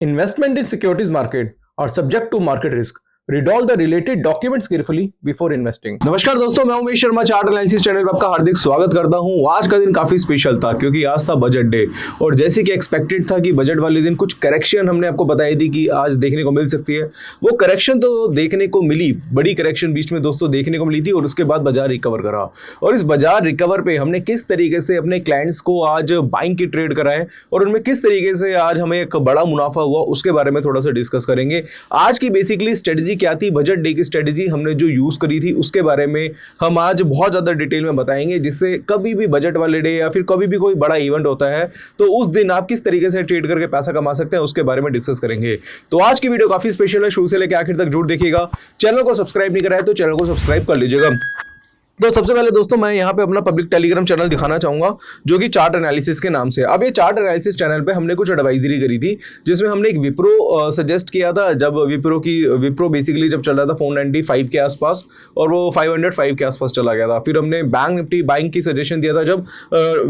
Investment in securities market are subject to market risk. Read all the related documents carefully before investing. नमस्कार दोस्तों, मैं Umesh Sharma chart analysis channel पर आपका हार्दिक स्वागत करता हूं। आज का दिन काफी स्पेशल था क्योंकि आज था बजट डे और जैसे कि एक्सपेक्टेड था कि बजट वाले दिन कुछ करेक्शन हमने आपको बताई थी कि आज देखने को मिल सकती है। वो करेक्शन तो देखने को मिली, बड़ी करेक्शन बीच में दोस्तों देखने को मिली थी और उसके बाद बाजार रिकवर करा। और इस बाजार रिकवर पे हमने किस तरीके से अपने क्लाइंट्स को आज बाइंग की ट्रेड कराए और उनमें किस तरीके से आज हमें एक बड़ा मुनाफा हुआ, उसके बारे में थोड़ा सा डिस्कस करेंगे। आज की बेसिकली स्ट्रेटजी क्या थी, बजट डे की स्ट्रेटजी हमने जो यूज करी थी उसके बारे में हम आज बहुत ज्यादा डिटेल में बताएंगे, जिससे कभी भी बजट वाले डे या फिर कभी भी कोई बड़ा इवेंट होता है तो उस दिन आप किस तरीके से ट्रेड करके पैसा कमा सकते हैं उसके बारे में डिस्कस करेंगे। तो आज की वीडियो काफी स्पेशल है, शुरू से लेकर आखिर तक जरूर देखिएगा। चैनल को सब्सक्राइब नहीं करा है तो चैनल को सब्सक्राइब कर लीजिएगा। तो सबसे पहले दोस्तों मैं यहाँ पे अपना पब्लिक टेलीग्राम चैनल दिखाना चाहूंगा जो कि चार्ट एनालिसिस के नाम से। अब ये चार्ट एनालिसिस चैनल पे हमने कुछ एडवाइजरी करी थी जिसमें हमने एक विप्रो सजेस्ट किया था। जब विप्रो बेसिकली जब चल रहा था 495 के आसपास और वो 505 के आसपास चला गया था। फिर हमने बैंक निफ्टी बाइंग की सजेशन दिया था जब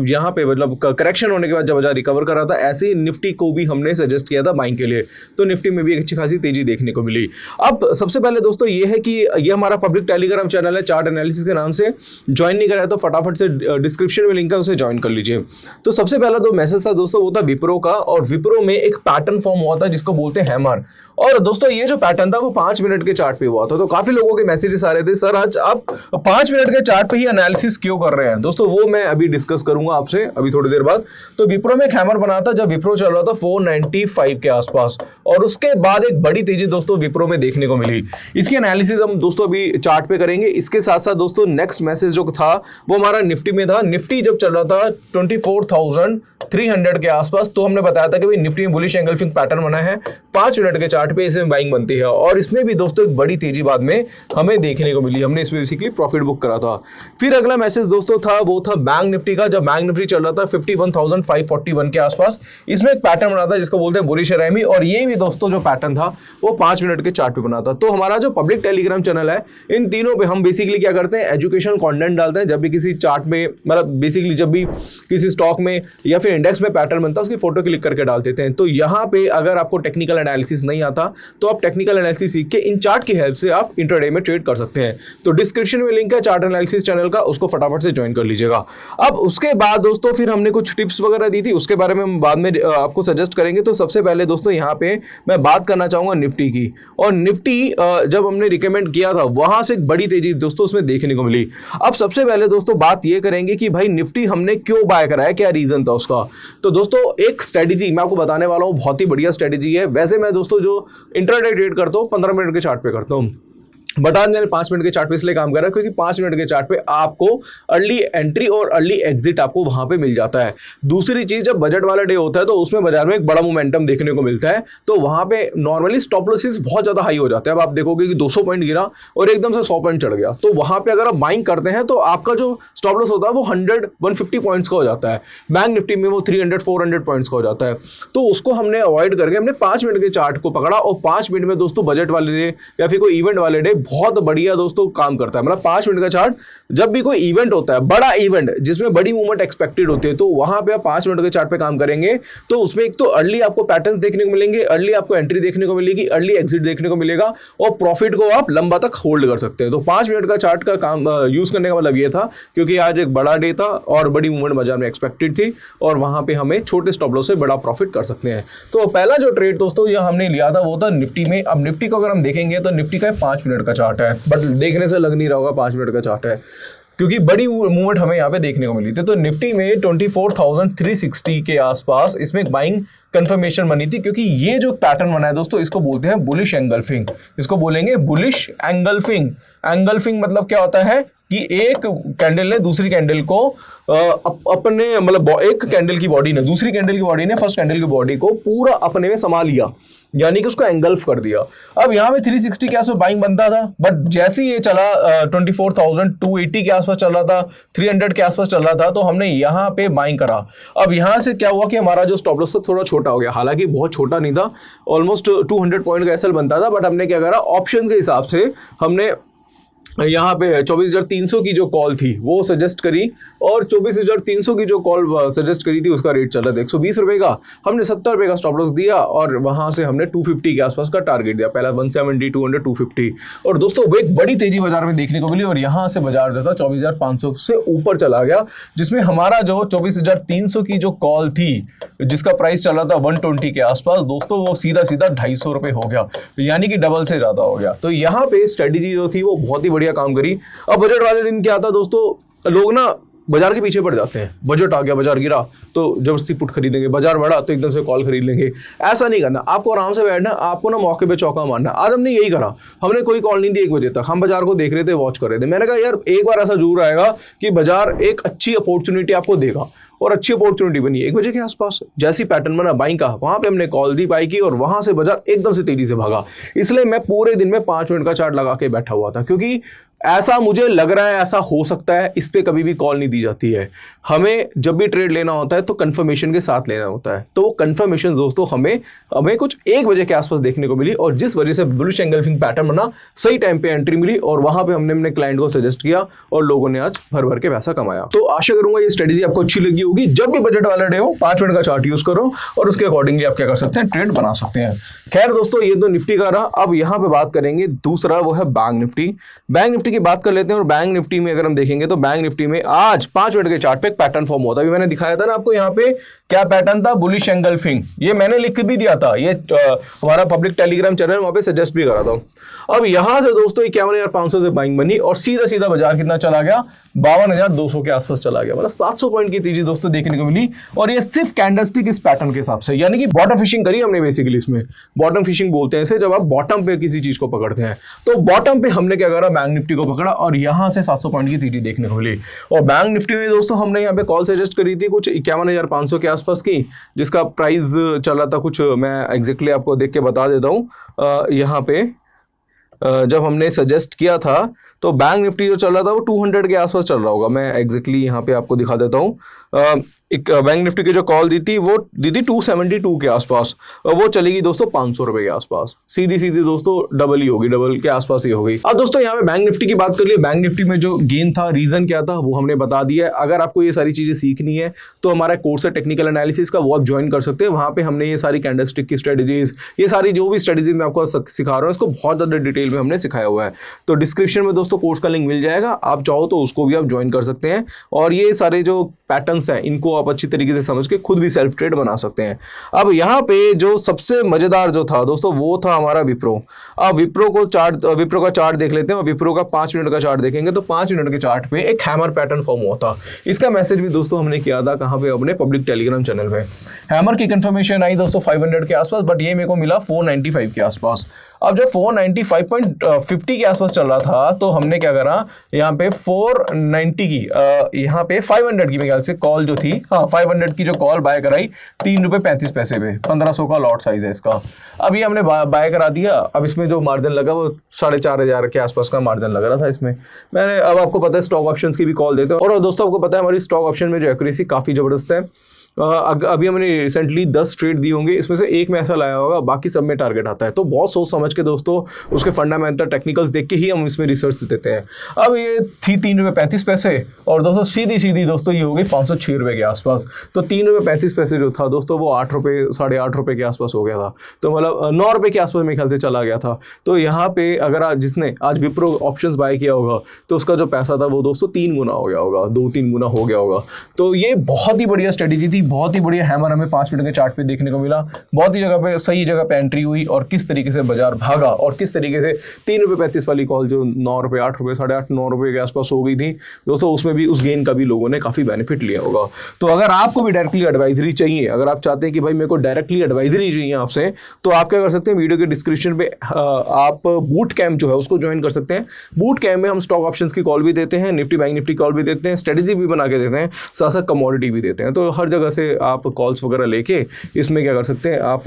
यहाँ पे मतलब करेक्शन होने के बाद जब बाजार रिकवर कर रहा था। ऐसे ही निफ्टी को भी हमने सजेस्ट किया था बाइंग के लिए, तो निफ्टी में भी एक अच्छी खासी तेजी देखने को मिली। अब सबसे पहले दोस्तों ये है कि ये हमारा पब्लिक टेलीग्राम चैनल है चार्ट एनालिसिस के नाम से। ज्वाइन नहीं करा है तो फटाफट से डिस्क्रिप्शन में लिंक है, उसे ज्वाइन कर लीजिए। तो सबसे पहला जो मैसेज था दोस्तों वो था विप्रो का, और विप्रो में एक पैटर्न फॉर्म हुआ था जिसको बोलते हैं हैमर। और दोस्तों ये जो पैटर्न था वो 5 मिनट के चार्ट पे हुआ था। तो काफी लोगों के मैसेजेस आ रहे थे, सर आज आप 5 मिनट के चार्ट पे ही एनालिसिस क्यों कर रहे हैं। दोस्तों वो मैं अभी डिस्कस करूंगा आपसे अभी थोड़ी देर बाद। तो विप्रो में एक हैमर बना था जब विप्रो चल रहा था 495 के आसपास, और उसके बाद एक बड़ी तेजी दोस्तों विप्रो में देखने को मिली। इसकी एनालिसिस हम दोस्तों अभी चार्ट पे करेंगे। इसके साथ साथ दोस्तों नेक्स्ट मैसेज जो था वो हमारा निफ्टी में था। निफ्टी जब चल रहा था 24,300 के आसपास, तो हमने बताया था कि भाई निफ्टी में बुलिश एंगल्फिंग पैटर्न बना है 5 मिनट के चार्ट पे, इसमें बाइंग बनती है। और इसमें भी दोस्तों एक बड़ी तेजी बाद में हमें देखने को मिली, हमने इसमें बेसिकली प्रॉफिट बुक करा था। फिर अगला मैसेज दोस्तों था वो था बैंक निफ्टी का। जब बैंक निफ्टी चल रहा था 51,541 के आसपास, इसमें एक पैटर्न बना था जिसको बोलते हैं बुलिश एरएमई, और ये भी दोस्तों जो पैटर्न था वो 5 मिनट के चार्ट पे बना था। तो हमारा जो पब्लिक टेलीग्राम चैनल है इन तीनों पे हम बेसिकली क्या करते हैं, एजुकेशनल कंटेंट डालते हैं। जब भी किसी चार्ट में मतलब बेसिकली जब भी किसी स्टॉक में या फिर इंडेक्स में पैटर्न बनता है उसकी फोटो क्लिक करके डाल देते हैं। तो यहाँ पे अगर आपको टेक्निकल एनालिसिस नहीं आता तो आप टेक्निकल एनालिसिस सीख के इन चार्ट की हेल्प से आप इंट्राडे में ट्रेड कर सकते हैं। तो डिस्क्रिप्शन में लिंक है चार्ट एनालिसिस चैनल का, उसको फटाफट से ज्वाइन कर लीजिएगा। अब उसके बाद दोस्तों फिर हमने कुछ टिप्स वगैरह दी थी, उसके बारे में हम बाद में आपको सजेस्ट करेंगे। तो सबसे पहले दोस्तों यहाँ पे मैं बात करना चाहूंगा निफ्टी की। और निफ्टी जब हमने रिकमेंड किया था वहां से एक बड़ी तेजी दोस्तों उसमें देखने को मिली। अब सबसे पहले दोस्तों बात ये करेंगे कि भाई निफ्टी हमने क्यों बाय कराया, क्या रीजन था उसका। तो दोस्तों एक स्ट्रेटजी मैं आपको बताने वाला हूं, बहुत ही बढ़िया स्ट्रेटजी है। वैसे मैं दोस्तों जो इंट्राडे ट्रेड करता हूं 15 मिनट के चार्ट पे करता हूं, बट आज मैंने 5 मिनट के चार्ट पे इसलिए काम कर रहा है क्योंकि 5 मिनट के चार्ट पे आपको अर्ली एंट्री और अर्ली एग्जिट आपको वहां पे मिल जाता है। दूसरी चीज, जब बजट वाला डे होता है तो उसमें बाजार में एक बड़ा मोमेंटम देखने को मिलता है, तो वहां पे नॉर्मली स्टॉप लॉसेस बहुत ज्यादा हाई हो जाते हैं। अब आप देखोगे कि 200 पॉइंट गिरा और एकदम से 100 पॉइंट चढ़ गया, तो वहां पे अगर आप बाइंग करते हैं तो आपका जो स्टॉप लॉस होता है वो 100-150 पॉइंट्स का हो जाता है। बैंक निफ्टी में वो 300-400 पॉइंट्स का हो जाता है। तो उसको हमने अवॉइड करके हमने 5 मिनट के चार्ट को पकड़ा, और 5 मिनट में दोस्तों बजट वाले डे या फिर कोई इवेंट वाले डे बहुत बढ़िया दोस्तों काम करता है। मतलब 5 मिनट का चार्ट, जब भी कोई इवेंट होता है, बड़ा इवेंट जिसमें बड़ी मूवमेंट एक्सपेक्टेड होती है, तो वहां पे आप 5 मिनट के चार्ट पे काम करेंगे तो उसमें एक तो अर्ली आपको पैटर्न्स देखने को मिलेंगे, अर्ली आपको एंट्री देखने को मिलेगी, अर्ली एग्जिट देखने को मिलेगा, और प्रॉफिट को आप लंबा तक होल्ड कर सकते हैं। तो 5 मिनट का चार्ट का काम यूज करने का मतलब ये था क्योंकि आज एक बड़ा डे था और बड़ी मूवमेंट बाजार में एक्सपेक्टेड थी, और वहां पे हमें छोटे स्टॉप लॉस से बड़ा प्रॉफिट कर सकते हैं। तो पहला जो ट्रेड दोस्तों ये हमने लिया था वो था निफ्टी में। अब निफ्टी को अगर हम देखेंगे तो निफ्टी का 5 मिनट का चार्ट है, बट देखने से लग नहीं रहा होगा 5 मिनट का चार्ट है क्योंकि बड़ी मूवमेंट हमें यहाँ पे देखने को मिली थी। तो निफ्टी में 24,360 के आसपास इसमें एक बाइंग कंफर्मेशन बनी थी, क्योंकि ये जो पैटर्न बना है दोस्तों इसको बोलते हैं बुलिश एंगल्फिंग। इसको बोलेंगे बुलिश एंगल्फिंग। एंगल्फिंग मतलब क्या होता है कि एक कैंडल ने दूसरी कैंडल को अपने मतलब एक कैंडल की बॉडी ने दूसरी कैंडल की बॉडी ने फर्स्ट कैंडल की बॉडी को पूरा अपने में समा लिया, यानी कि उसको एंगल्फ कर दिया। अब यहाँ पे 360 के आसपास बाइंग बनता था, बट जैसे ही ये चला 24,280 के आसपास चल रहा था, 300 के आसपास चल रहा था, तो हमने यहाँ पे बाइंग करा। अब यहाँ से क्या हुआ कि हमारा जो स्टॉप लॉस था थोड़ा छोटा हो गया, हालांकि बहुत छोटा नहीं था, ऑलमोस्ट 200 पॉइंट का एसएल बनता था, बट हमने क्या करा ऑप्शन के हिसाब से हमने यहाँ पे 24,300 की जो कॉल थी वो सजेस्ट करी, और 24,300 की जो कॉल सजेस्ट करी थी उसका रेट चल रहा था 120 रुपये का। हमने 70 रुपये का स्टॉप लॉस दिया और वहाँ से हमने 250 के आसपास का टारगेट दिया, पहला 170, 200, 250। और दोस्तों वो एक बड़ी तेजी बाजार में देखने को मिली और यहाँ से बाजार जो था 24,500 से ऊपर चला गया, जिसमें हमारा जो 24,300 की जो कॉल थी जिसका प्राइस चल रहा था 120 के आसपास, दोस्तों वो सीधा 250 रुपये हो गया, यानी कि डबल से ज़्यादा हो गया। तो यहाँ पे स्ट्रेटेजी जो थी वो बहुत ही बढ़िया काम करी। अब बजट वाले दिन क्या था दोस्तों, लोग ना बाजार के पीछे पड़ जाते हैं, बजट आ गया, बाजार गिरा तो जबरदस्ती पुट खरीदेंगे, बाजार बढ़ा तो एकदम से कॉल खरीद लेंगे। ऐसा नहीं करना, आपको आराम से बैठना, आपको ना मौके पे चौका मारना। आज हमने यही करा, हमने कोई कॉल नहीं दी 1 बजे तक, हम बाजार को देख रहे थे, वॉच कर रहे थे। मैंने कहा यार एक बार ऐसा जरूर आएगा कि बाजार एक अच्छी अपॉर्चुनिटी आपको देगा, और अच्छी अपॉर्चुनिटी बनी 1 बजे के आसपास। जैसी पैटर्न बना बाइंग का, वहां पे हमने कॉल दी, बाई की, और वहां से बाजार एकदम से तेजी से भागा। इसलिए मैं पूरे दिन में 5 मिनट का चार्ट लगा के बैठा हुआ था, क्योंकि ऐसा मुझे लग रहा है, ऐसा हो सकता है। इस पे कभी भी कॉल नहीं दी जाती है। हमें जब भी ट्रेड लेना होता है तो कंफर्मेशन के साथ लेना होता है। तो वो कंफर्मेशन दोस्तों हमें कुछ 1 बजे के आसपास देखने को मिली, और जिस वजह से बुलिश एंगल्फिंग पैटर्न बना, सही टाइम पे एंट्री मिली, और वहां पे हमने अपने क्लाइंट को सजेस्ट किया और लोगों ने आज भर भर के पैसा कमाया। तो आशा करूंगा ये स्ट्रेटेजी आपको अच्छी लगी होगी। जब भी बजट वाला डे हो, 5 मिनट का चार्ट यूज करो और उसके अकॉर्डिंगली आप क्या कर सकते हैं, ट्रेड बना सकते हैं। खैर दोस्तों, ये तो निफ्टी का रहा। अब यहाँ पे बात करेंगे दूसरा, वो है बैंक निफ्टी। बैंक निफ्टी की बात कर लेते हैं। और बैंक निफ्टी में अगर हम देखेंगे तो बैंक निफ्टी में आज 5 मिनट के चार्ट पे एक पैटर्न फॉर्म हुआ था। अभी मैंने दिखाया था ना आपको, यहाँ पे क्या पैटर्न था, बुलिश एंगल्फिंग। ये मैंने लिख भी दिया था, ये हमारा पब्लिक टेलीग्राम चैनल वहां पे सजेस्ट भी करा था। अब यहां से दोस्तों 51,500 से बाइंग बनी और सीधा सीधा बाजार कितना चला गया, 52,200 के आसपास चला गया। मतलब 700 पॉइंट की तेजी दोस्तों देखने को मिली, और ये सिर्फ कैंडलस्टिक इस पैटर्न के हिसाब से, यानी कि बॉटम फिशिंग करी हमने बेसिकली। इसमें बॉटम फिशिंग बोलते हैं इसे, जब आप बॉटम पे किसी चीज को पकड़ते हैं। तो बॉटम पे हमने क्या करा, बैंक निफ्टी को पकड़ा और यहां से 700 पॉइंट की तेजी देखने को मिली। और बैंक निफ्टी में दोस्तों हमने यहाँ पे कॉल सजेस्ट करी थी कुछ 51,500 के आसपास की, जिसका प्राइस चल रहा था कुछ, मैं एग्जैक्टली आपको देख के बता देता हूँ। यहाँ पे जब हमने सजेस्ट किया था तो बैंक निफ्टी जो चल रहा था वो 200 के आसपास चल रहा होगा। मैं एग्जैक्टली यहाँ पे आपको दिखा देता हूँ। एक बैंक निफ्टी की जो कॉल दी थी वो दी थी 272 के आसपास, वो चलेगी दोस्तों 500 रुपए के आसपास। सीधी सीधी दोस्तों डबल ही होगी, डबल के आसपास ही होगी। अब दोस्तों यहाँ पे बैंक निफ्टी की बात कर लिए। बैंक निफ्टी में जो गेन था, रीजन क्या था, वो हमने बता दिया है। अगर आपको ये सारी चीजें सीखनी है तो हमारा कोर्स है टेक्निकल एनालिसिस का, वो आप ज्वाइन कर सकते हैं। वहाँ पे हमने ये सारी कैंडलस्टिक की स्ट्रेटेजीज, ये सारी जो भी स्ट्रेटेजी मैं आपको सिखा रहा हूँ, इसको बहुत ज्यादा डिटेल में हमने सिखाया हुआ है। तो डिस्क्रिप्शन में दोस्तों कोर्स का लिंक मिल जाएगा, आप चाहो तो उसको भी आप ज्वाइन कर सकते हैं। और ये सारे जो पैटर्न्स हैं इनको आप अच्छी तरीके से समझ के खुद भी सेल्फ ट्रेड बना सकते हैं। अब यहाँ पे जो सबसे मजेदार जो था दोस्तों, वो था हमारा विप्रो। अब विप्रो का चार्ट देख लेते हैं। और विप्रो का 5 मिनट का चार्ट देखेंगे तो 5 मिनट के चार्ट पे एक हैमर पैटर्न फॉर्म हुआ था। इसका मैसेज भी दोस्तों हमने किया था कहाँ पे, अपने पब्लिक टेलीग्राम चैनल पे। हैमर की कंफर्मेशन आई दोस्तों 500 के आसपास, बट ये मेरे को मिला 495 के आसपास। अब जब 495.50 के आसपास चल रहा था तो हमने क्या करा, यहाँ पे 490 की यहाँ पे 500 की मेरे ख्याल से कॉल जो थी, हाँ 500 की जो कॉल बाय कराई ₹3.35 पे, 1500 का लॉट साइज है इसका। अब ये हमने बाय करा दिया। अब इसमें जो मार्जिन लगा वो 4,500 के आसपास का मार्जिन लग रहा था इसमें। मैंने, अब आपको पता है स्टॉक ऑप्शंस की भी कॉल देते हैं, और दोस्तों आपको पता है हमारी स्टॉक ऑप्शन में जो एक्यूरेसी काफ़ी ज़बरदस्त है। अभी हमने रिसेंटली 10 ट्रेड दी होंगे, इसमें से एक में ऐसा लाया होगा, बाकी सब में टारगेट आता है। तो बहुत सोच समझ के दोस्तों उसके फंडामेंटल टेक्निकल्स देख के ही हम इसमें रिसर्च देते हैं। अब ये थी ₹3.35, और दोस्तों सीधी सीधी दोस्तों ये हो गई 506 रुपये के आसपास। तो ₹3.35 जो था दोस्तों वो 8 रुपये, ₹8.5 रुपये के आसपास हो गया था। तो मतलब 9 रुपये के आसपास मेरे ख्याल से चला गया था। तो यहाँ पे अगर आज जिसने आज विप्रो ऑप्शंस बाय किया होगा तो उसका जो पैसा था वो दोस्तों 3 गुना हो गया होगा, 2-3 गुना हो गया होगा। तो ये बहुत ही बढ़िया स्ट्रेटेजी थी, बहुत ही बढ़िया हैमर हमें 5 मिनट के चार्ट पे देखने को मिला। बहुत ही जगह पे सही जगह पे एंट्री हुई, और किस तरीके से बाजार भागा, और किस तरीके से ₹3.35 वाली कॉल जो 9 रुपये, 8 रुपये, 8.5, 9 रुपये के आसपास हो गई थी दोस्तों, उसमें भी उस गेन का भी लोगों ने काफ़ी बेनिफिट लिया होगा। तो अगर आपको भी डायरेक्टली एडवाइजरी चाहिए, अगर आप चाहते हैं कि भाई मेरे को डायरेक्टली एडवाइजरी चाहिए आपसे, तो आप क्या कर सकते हैं, वीडियो के डिस्क्रिप्शन पे आप बूट कैम्प जो है उसको ज्वाइन कर सकते हैं। बूट कैम्प में हम स्टॉक ऑप्शंस की कॉल भी देते हैं, निफ्टी बैंक निफ्टी कॉल भी देते हैं, स्ट्रेटेजी भी बना के देते हैं, साथ साथ कमोडिटी भी देते हैं। तो हर जगह से आप कॉल्स वगैरह लेके इसमें क्या कर सकते हैं, आप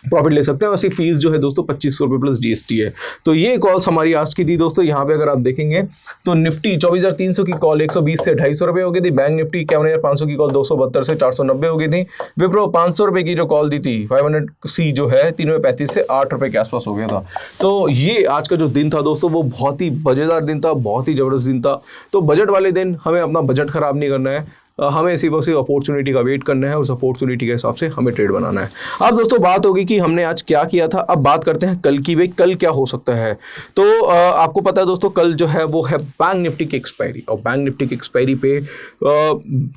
प्रॉफिट ले सकते हैं। और फीस जो है दोस्तों 2500 रुपये प्लस GST है। तो ये कॉल्स हमारी आज की थी दोस्तों। यहाँ पे अगर आप देखेंगे तो निफ्टी 24,300 की कॉल 120 से 250 रुपये हो गई थी। बैंक निफ्टी 51,500 की कॉल 272 से 490 हो गई थी। विप्रो 500 रुपये की जो कॉल दी थी 500C जो है 335 से 8 रुपये के आसपास हो गया था। तो ये आज का जो दिन था दोस्तों वो बहुत ही मज़ेदार दिन था, बहुत ही ज़बरदस्त दिन था। तो बजट वाले दिन हमें अपना बजट ख़राब नहीं करना है, हमें इसी बस अपॉर्चुनिटी का वेट करना है, उस अपॉर्चुनिटी के हिसाब से हमें ट्रेड बनाना है। अब दोस्तों बात होगी कि हमने आज क्या किया था। अब बात करते हैं कल की। भाई कल क्या हो सकता है। तो आपको पता है दोस्तों कल जो है वो है बैंक निफ्टी की एक्सपायरी। और बैंक निफ्टी की एक्सपायरी पे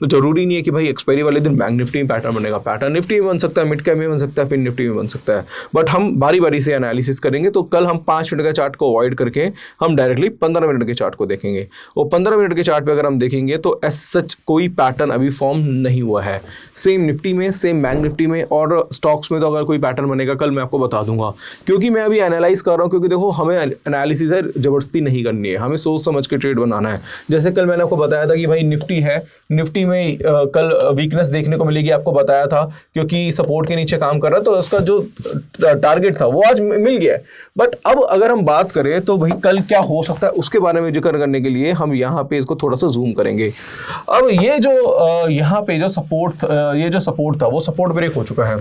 जरूरी नहीं है कि भाई एक्सपायरी वाले दिन बैंक निफ्टी में पैटर्न बनेगा। पैटर्न निफ्टी में बन सकता है, मिड कैप में बन सकता है, फिर निफ्टी में बन सकता है। बट हम बारी बारी से एनालिसिस करेंगे। तो कल हम 5 मिनट का चार्ट को अवॉइड करके हम डायरेक्टली 15 मिनट के चार्ट को देखेंगे। और 15 मिनट के चार्ट पर अगर हम देखेंगे तो एज सच कोई पैटर्न अभी फॉर्म नहीं हुआ है। सेम निफ्टी में, सेम बैंक निफ्टी में और स्टॉक्स में तो अगर कोई पैटर्न बनेगा कल मैं आपको बता दूंगा। क्योंकि मैं अभी एनालाइज कर रहा हूं, क्योंकि देखो हमें एनालिसिस है जबरदस्ती नहीं करनी है, हमें सोच समझ के ट्रेड बनाना है। जैसे कल मैंने आपको बताया था कि भाई निफ्टी है, निफ्टी में कल वीकनेस देखने को मिलेगी, आपको बताया था, क्योंकि सपोर्ट के नीचे काम कर रहा है। तो उसका जो टारगेट था वो आज मिल गया है। बट अब अगर हम बात करें तो भाई कल क्या हो सकता है उसके बारे में जिक्र करने के लिए हम यहाँ पे इसको थोड़ा सा जूम करेंगे। अब ये जो यहाँ पे जो सपोर्ट, ये जो सपोर्ट था वो सपोर्ट ब्रेक हो चुका है।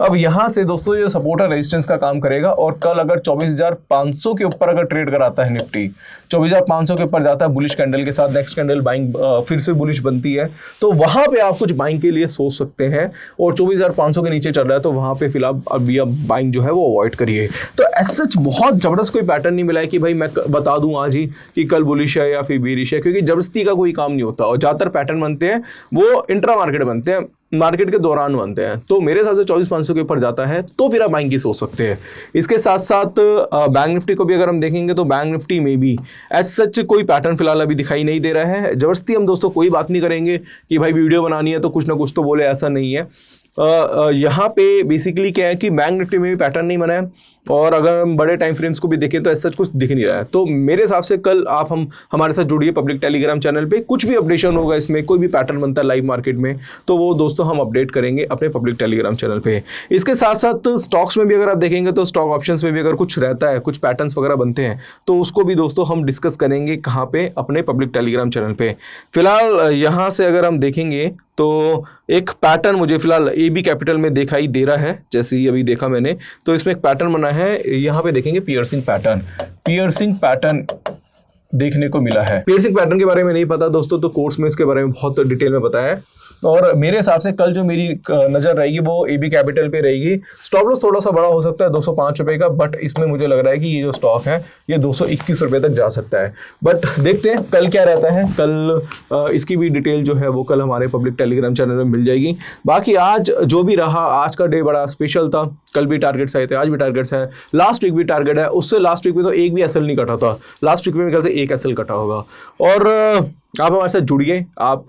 अब यहाँ से दोस्तों ये सपोर्ट और रेजिस्टेंस का काम करेगा। और कल अगर 24,500 के ऊपर अगर ट्रेड कराता है निफ्टी, 24,500 के ऊपर जाता है बुलिश कैंडल के साथ, नेक्स्ट कैंडल बाइंग फिर से बुलिश बनती है, तो वहां पे आप कुछ बाइंग के लिए सोच सकते हैं। और 24,500 के नीचे चल रहा है तो वहां पे फिलहाल अभी अब बाइंग जो है वो अवॉइड करिए। तो एज सच बहुत जबरदस्त कोई पैटर्न नहीं मिला है कि भाई मैं बता दूं आज ही कि कल बुलिश है या फिर बेरिश है, क्योंकि जबरदस्ती का कोई काम नहीं होता। और ज्यादातर पैटर्न बनते हैं वो इंट्रा मार्केट बनते हैं, मार्केट के दौरान बनते हैं। तो मेरे हिसाब से 24,500 के ऊपर जाता है तो फिर आप बाइंग की सोच सकते हैं। इसके साथ साथ बैंक निफ्टी को भी अगर हम देखेंगे तो बैंक निफ्टी में भी एज सच कोई पैटर्न फिलहाल अभी दिखाई नहीं दे रहा है। जबरदस्ती हम दोस्तों कोई बात नहीं करेंगे कि भाई वीडियो बनानी है तो कुछ ना कुछ तो बोले, ऐसा नहीं है। यहाँ पे बेसिकली क्या है कि बैंक निफ्टी में भी पैटर्न नहीं बना है। और अगर हम बड़े टाइम फ्रेम्स को भी देखें तो ऐसा कुछ दिख नहीं रहा है। तो मेरे हिसाब से कल आप हमारे साथ जुड़िए पब्लिक टेलीग्राम चैनल पे। कुछ भी अपडेशन होगा इसमें, कोई भी पैटर्न बनता है लाइव मार्केट में, तो वो दोस्तों हम अपडेट करेंगे अपने पब्लिक टेलीग्राम चैनल पे। इसके साथ साथ स्टॉक्स में भी अगर आप देखेंगे तो स्टॉक ऑप्शंस में भी अगर कुछ रहता है, कुछ पैटर्न्स वगैरह बनते हैं, तो उसको भी दोस्तों हम डिस्कस करेंगे कहाँ पे, अपने पब्लिक टेलीग्राम चैनल पे। फिलहाल यहाँ से अगर हम देखेंगे तो एक पैटर्न मुझे फिलहाल AB कैपिटल में दिखाई दे रहा है, जैसे ही अभी देखा मैंने। तो इसमें एक पैटर्न बना है, यहाँ पे देखेंगे पियर्सिंग पैटर्न देखने को मिला है। पियर्सिंग पैटर्न के बारे में नहीं पता दोस्तों, तो कोर्स में इसके बारे में बहुत डिटेल में बताया है। और मेरे हिसाब से कल जो मेरी नज़र रहेगी वो AB कैपिटल पे रहेगी। स्टॉप लॉस थोड़ा सा बड़ा हो सकता है 205 रुपये का, बट इसमें मुझे लग रहा है कि ये जो स्टॉक है ये 221 रुपये तक जा सकता है। बट देखते हैं कल क्या रहता है। कल इसकी भी डिटेल जो है वो कल हमारे पब्लिक टेलीग्राम चैनल में मिल जाएगी। बाकी आज जो भी रहा, आज का डे बड़ा स्पेशल था। कल भी टारगेट्स आए थे, आज भी टारगेट्स है, लास्ट वीक भी टारगेट है। उससे लास्ट वीक में तो एक भी एसएल नहीं कटा था, लास्ट वीक में मेरे ख्याल से एक एसएल कटा होगा। और आप हमारे साथ जुड़िए, आप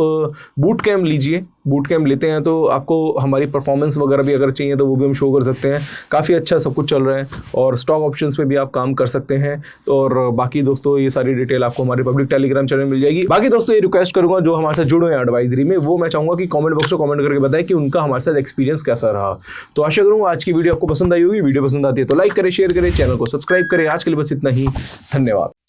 बूट कैम्प लीजिए। बूट कैम्प लेते हैं तो आपको हमारी परफॉर्मेंस वगैरह भी अगर चाहिए तो वो भी हम शो कर सकते हैं। काफ़ी अच्छा सब कुछ चल रहा है और स्टॉक ऑप्शंस पे भी आप काम कर सकते हैं। और बाकी दोस्तों ये सारी डिटेल आपको हमारे पब्लिक टेलीग्राम चैनल में मिल जाएगी। बाकी दोस्तों ये रिक्वेस्ट करूँगा जो हमारे साथ जुड़े हैं एडवाइजरी में, वो मैं चाहूँगा कि कमेंट बॉक्स में कमेंट करके बताएं कि उनका हमारे साथ एक्सपीरियंस कैसा रहा। तो आशा करूँगा आज की वीडियो आपको पसंद आई होगी। वीडियो पसंद आती है तो लाइक करें, शेयर करें, चैनल को सब्सक्राइब करें। आज के लिए बस इतना ही, धन्यवाद।